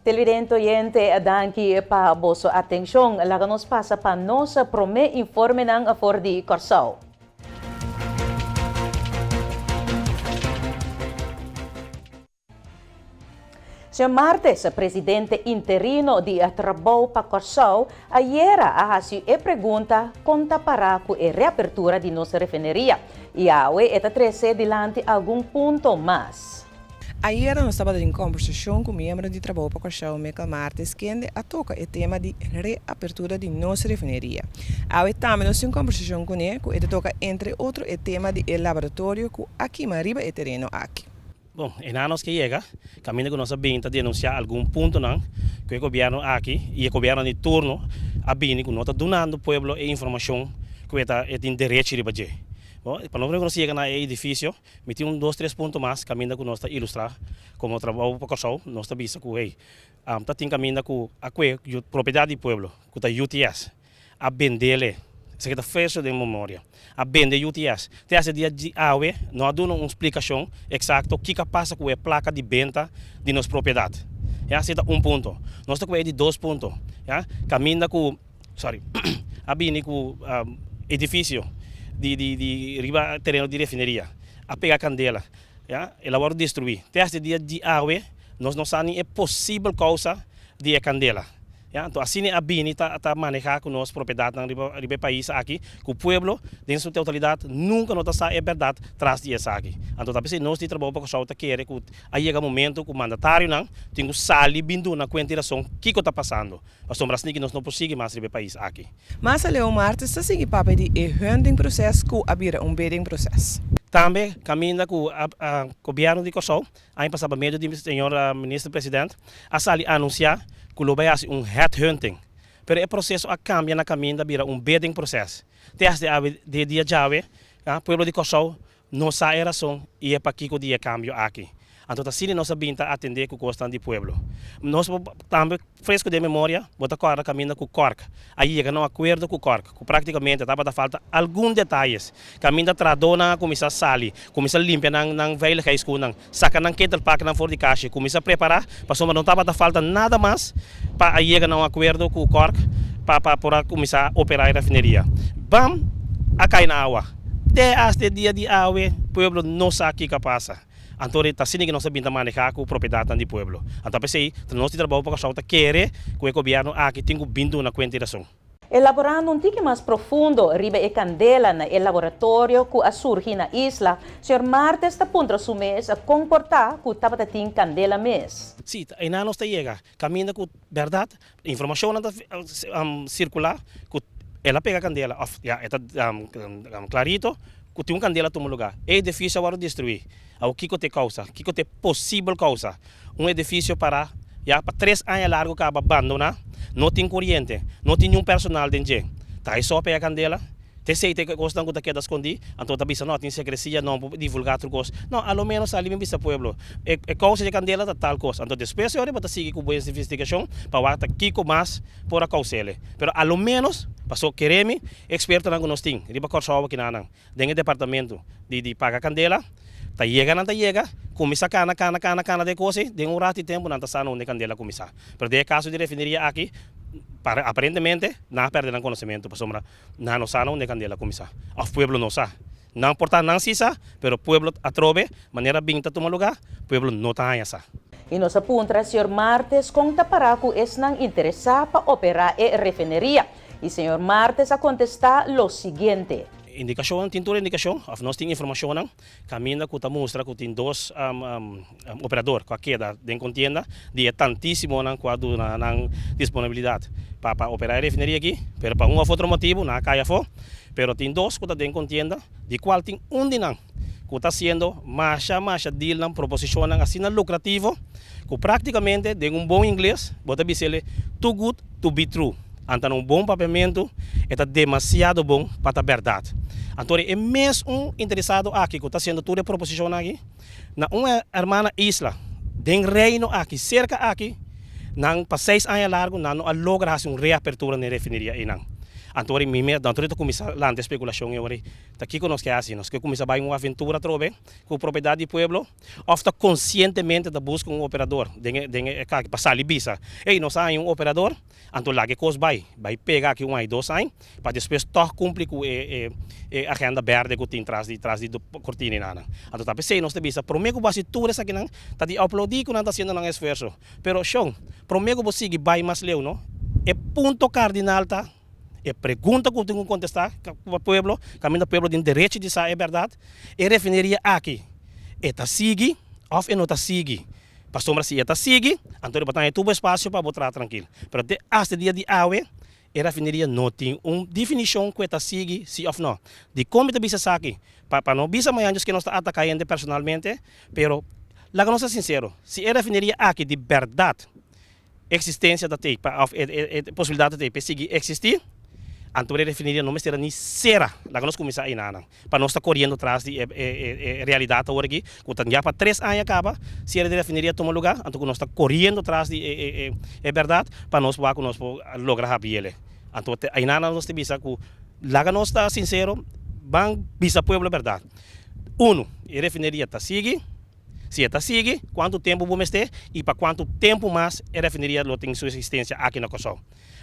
Televidente oyente, danke pa boso atensyong. Laganos pa sa panos prome informe ng Fordi Corsao. Sa Martes, presidente interino di Trabaho pa Corsao, ayera ahasi e pergunta conta para ku e reapertura di nossa refineria. Iawe eta 13 dilante algum ponto mais. Ayer nós estávamos em conversação com o membro de trabalho para Corsao, Michael Martes, que a toca o tema de reapertura de nossa refinaria. Ao também nós em conversação com ele, que toca entre outros o tema de laboratório que aqui mariba é terreno aqui. Bom, em anos que chega, caminho que nós tenta denunciar algum ponto não, que o governo aqui e o governo de turno a bem que nós está donando ao povo a informação que é tem direito de fazer. Para nós não chegar na edifício, meti dois, três pontos mais, caminho que nós está ilustrar como trabalho para Corsao, nós está vista que tá tem caminho que a propriedade do povo, que tá UTS, a vender isso está fecho de memória. A vender UTS. Até esse dia de AUE, nós damos uma explicação exata o que passa com a placa de venda de nossa propriedade. Esse é um ponto. Nós estamos de dois pontos. Caminho com, a bem com edifício de riba terreno de refineria. A pegar candela. Ela vai destruir. Até esse dia de AUE, nós não sabemos é possível causa de candela. Então, assim a BINI está manejar com nossa propriedade no país aqui, que o povo, dentro da totalidade, nunca não está a verdade traz de essa aqui. Então, talvez nós de trabalho para o Corsao quer que aí chega o momento que o mandatário não tem que sair vindo na quantidade que está passando. Para sombras que nós não conseguimos mais no país aqui. Mas a Leo Martes está seguindo para de hunting processo que abrir bidding processo. Também caminha com o governo de Corsao, aí passava meio do senhor ministro-presidente, a sair anunciar que o vai fazer headhunting. Pero o processo cambia na caminho vira bidding processo. Desde de dia jave, o povo de Corsao não sabe a razão e é para que o dia cambio aqui. Então, assim nós sabemos atender com o custo do povo. Nós também, fresco de memória, bota agora caminho com o Cork. Aí chega um acordo com o Cork, que praticamente estava a falta alguns detalhes. Caminho tradona, começa a sair, começa a limpar na veiligheid schoenen, saca na kettle pack na fora de caixa, começa a preparar, para não estava a falta nada mais, para aí chega um acordo com o Cork, para começar a operar a refineria. Bam, a cair na água. Até este dia de água, o povo não sabe o que passa. Então, está sendo que nós sabemos manejar com a propriedade do povo. Então, pensei, nós trabalhamos para o Corsao, quer que o governo aqui tenha vindo na quantidade. Elaborando um tique mais profundo, riba e candela na laboratório que surge na isla, Sr. Martes está ponto a mês a comportar que estava tendo candela mês. Sim, e nós está chega, caminha com verdade, informação circular, que ela pega a candela, está clarito, que tem candela no lugar. É edifício agora destruir. O que tem causa? O que tem possível causa? Edifício para 3 anos largo que abandonar, não tem corrente, não tem nenhum personal dentro. Tá só pega a candela. Te sei que gostam que queda escondi, então tá bisa não tem secrecia não divulgar outro coisa. Não, ao menos ali mesmo bisa pueblo. É causa de candela tá tal coisa. Então depois eu vou seguir com boa investigação para ver que mais por a causa ele. Pero ao menos passou quereme experto na nós tem. Riba Corsao aqui na dentro departamento de pagar candela. Tá chega, começa cana de coisa, de rato de tempo não tá sano onde candela começar. Pero de caso de refineria aqui aparentemente não perdem conhecimento para sombra não sabe onde candela começar. O povo não sabe. Não importa não se sabe, pero o povo atrove maneira bem tá tomar lugar, o povo não tá aí sabe. E nos apunta, Sr. Martes, conta para que é não interessar para operar a refineria. E Sr. Martes a contestar o seguinte. Indicação, tintura indicação, nós temos informação não, caminha que mostra que tem dois operadores que queda de contienda de tantíssimo não quadro na disponibilidade para operar a refineria aqui, pero para ou outro motivo não caia fora, pero tem dois que de contienda de qual tem de não que está sendo mais deal não proposição assim lucrativo, que praticamente de bom inglês, bota dizer too good to be true. Então, bom pagamento é demasiado bom para a verdade. Então, é mesmo interessado aqui, que está sendo toda a proposição aqui, na uma irmã isla, de reino aqui, cerca aqui, para 6 anos largo, não logra uma reapertura na refineria. Antori mime dentro de começar lá de especulação eu ori. Tá aqui conosco é assim, nós que começa vai uma aventura trobe com propriedade do pueblo, ofta conscientemente da busca um operador, dengue cá que passar libisa. Ei, nós há um operador, anto lá que cos vai pegar aqui um aí dois aí, para depois toch cumprir com agenda verde que tem trás de cortina nada. Anto tá pensei nós te bisa, promego base tudo essa aqui não, tá de upload que não tá sendo um esforço. Pero chão, promego você que vai mais leu, não? É ponto cardinal tá. É pergunta que eu tenho que contestar para o pueblo, caminho do pueblo tem direito de saber, é verdade. E referiria aqui, está sigue ou não está sigue. Para sombra se está sigue, então botar em tudo espaço para botar tranquilo. Mas até dia de hoje, e referiria não tem uma definição que está sigue, se ou não. De como está bisa aqui, para não bisa amanhã que nós está atacando personalmente, pero lá que nós é sincero, se é referiria aqui de verdade, existência da TEI, possibilidade da TEI seguir existir, então ele definiria não será nem será lá que nós começamos aí nada para nós estar correndo atrás de realidade agora aqui quando já para 3 anos acaba se ele definiria tomar lugar então nós está correndo atrás de é verdade para nós para nós lograr a ele então aí nada nós te bisa que lá que nós está sincero van bisa pueblo verdade ele definiria tá sigue se está sigue quanto tempo vamos ter e para quanto tempo mais ele definiria lo tem sua existência aqui na Kosovo.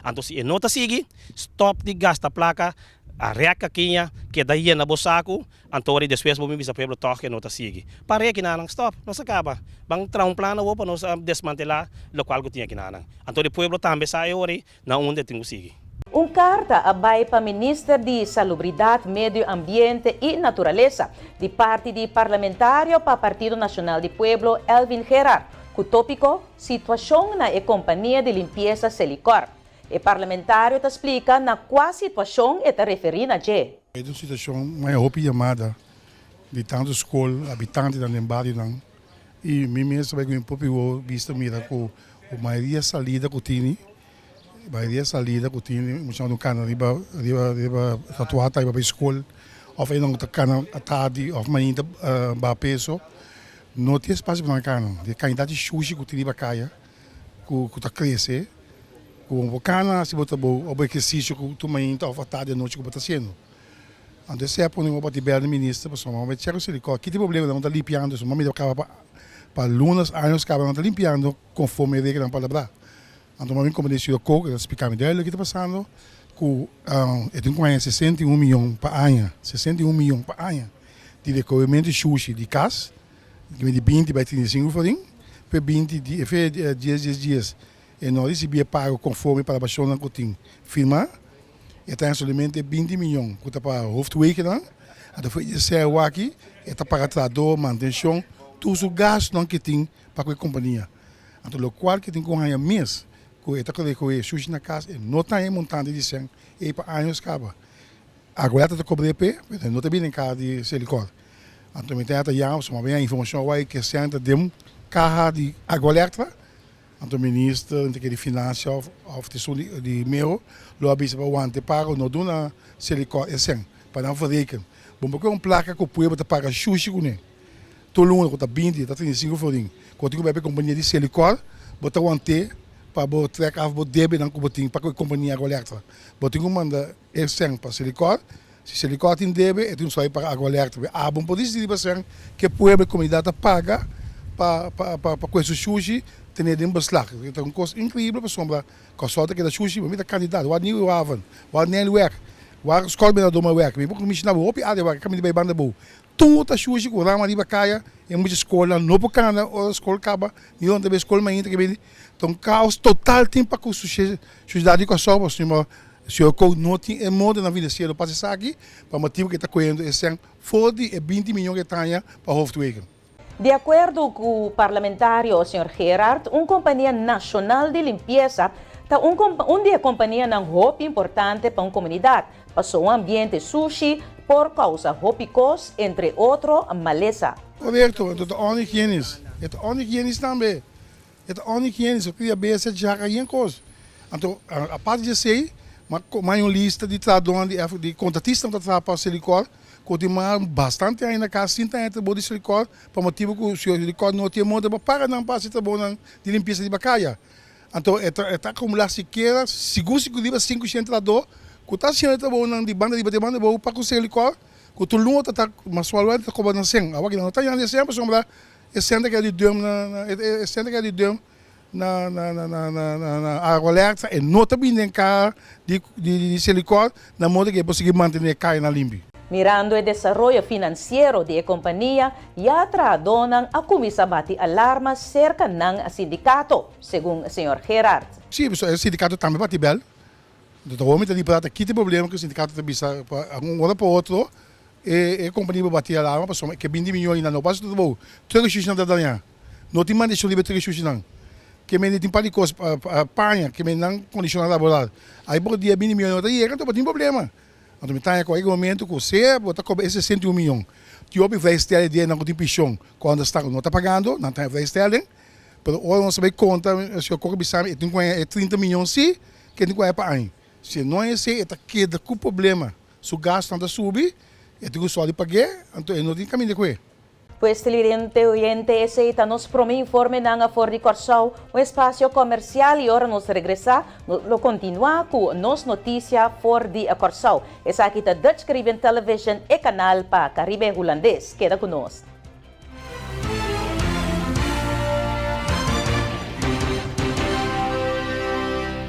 Então, se não está seguindo, stop de gastar placa, a reca aqui, que daí na bolsaco, então depois vamos ver se o povo toca não está seguindo. Para que não, stop, não se acaba. Vamos entrar plano para nós desmantelar o local que tinha aqui. Então, o povo também sai hoje, na onde tem que seguir. Carta abai para Ministro de Salubridade, Medio Ambiente e Natureza, de parte do parlamentário para Partido Nacional do Pueblo, Elvin Gerard, com o tópico Situação na Companhia de Limpeza Celicor. O parlamentário te explica na qual situação está referindo a Jé. É uma situação mais chamada de tantos escolas, habitantes da Lembarino, e mim mesmo vai com um pouco vista mira com a maioria salida que tem, muitos não canam riba tatuata riba para escola, ou não canam à tarde, ou ainda para peso, não tem espaço para canam, de quantidade de sushi que tem riba caia, que está crescendo. Com o cana, se botar o exercício que tu mãe está ofertado de noite que botar sendo. Então se é para não botar bem ministro, pessoal, mas chega o silicone. Que tem problema não está limpando, só mami acaba para lunas anos acaba não está limpando conforme a regra para lá. Então mami como disse o coco, explicar-me dele o que está passando. Com eu tenho com 61 milhões para ano, 61 milhões para ano de recolhimento de sushi de casa, que me de 20 vai 35 farinha, para 20 dias. E nós recebíamos pago conforme para a Baixona que tem firma, e tem somente 20 milhões, que está para o hoofdweek, então foi dizer aqui, está para trator, manutenção, todos os gastos que tem para a companhia. Então, o qual que tem com a mês, que está com o sushi na casa, e não tem montante de 100, e para anos acaba. Agora está com o BP, não está bem em casa de silicone. Então, me tem até já, a informação que senta de carro de agora. Então, o ministro de Finanças, a de meio, lo avisa para o antepago, não dá na silicone, para não fazer. Bom, porque placa que o povo está pagando sushi com ele. Todo mundo está 20, está 35 florim. Quando eu companhia de silicone, botar o ante para botar o débito para a companhia agora. Botar o manda para silicone. Se silicone tem débito, então só para agora. Ah, bom, por isso que o povo a comunidade paga para com esse sushi. Tem um beslag. Het is een kost incrível para sombra. Consulta que da sushi, mas da candidato. Wat nieuwe haven, wat nieuw werk, waar school ben dat maar werk. We moeten misschien naar op je aarde werk. Kan je bij banden boven. Toen dat sushi, we gaan maar die bakaya. Je moet je school dan no bekende of school kaba. Je moet de school maar in te gebeden. Dan chaos totaal tempo com sushi. Sushi daar die consulta, se eu cou não tem modo na vida se eu passe aqui, para motivo que está correndo esse for de 20 milhões de tanha para hoofdwegen. De acordo com o parlamentário, o Sr. Gerard, uma companhia nacional de limpeza está uma companhia não roupa importante para uma comunidade, passou um ambiente sushi por causa roupa entre outros, maleza. Correto, het is onhygiënisch. Het is onhygiënisch também. Het is onhygiënisch, eu queria ver se já ganha coisa. Então, a parte de sei, mas uma lista de tradutores, de contratistas que trabalham para o silicone, continuar bastante ainda cá, 5 anos de silicone, para motivo que o silicone não tem modo para não passar de limpeza de bacaia. Então, está acumulando sequer, seguro que 5 entrador, ku ta sino ta bo nang di banda bo pa ku seli ko ku tulungo ta maswalwa ta ko ba nang seng awak nang ta yang sempre sombra sente que é de Deus sente que é de Deus na alerta e nota bem em cá de silicone na modo que é possível manter cai na limbi. Mirando o desarrollo financiero de companhia, yatra donan a kumisa bati alarma cerca ng sindicato, segundo o Sr. Gerard. Sim, o sindicato também bate bem. Do homem tem para aqui tem problema que o sindicato tem bisa hora para outro e a companhia bate alarma para que 20 milhões ainda não passa tudo bom. Tudo que está dando. Não tem mais deixa livre tudo que não. Que me tem para de coisa panha que me não condicional laboral. Aí por dia 20 milhões outra e então tem problema. Então, está com o momento que você bota cobrar esse 101 milhões. Que o vai estar de não tem pichão quando está não está pagando, não está vai estar ali. Pero hoje não sabe conta, se o corpo sabe, tem 30 milhões sim, que tem que para aí. Se não é esse, está queda com problema. Se o gasto anda subir, é tem que só de pagar, então não tem caminho de coisa. Pues tilirente oyente ese nos prome informe ng for de Corsao, o espacio comercial y ahora nos regresa, lo continua con nos noticia for de Corsao. Esa kita Dutch Caribbean Television e canal pa Caribe Holandés. Queda con nos.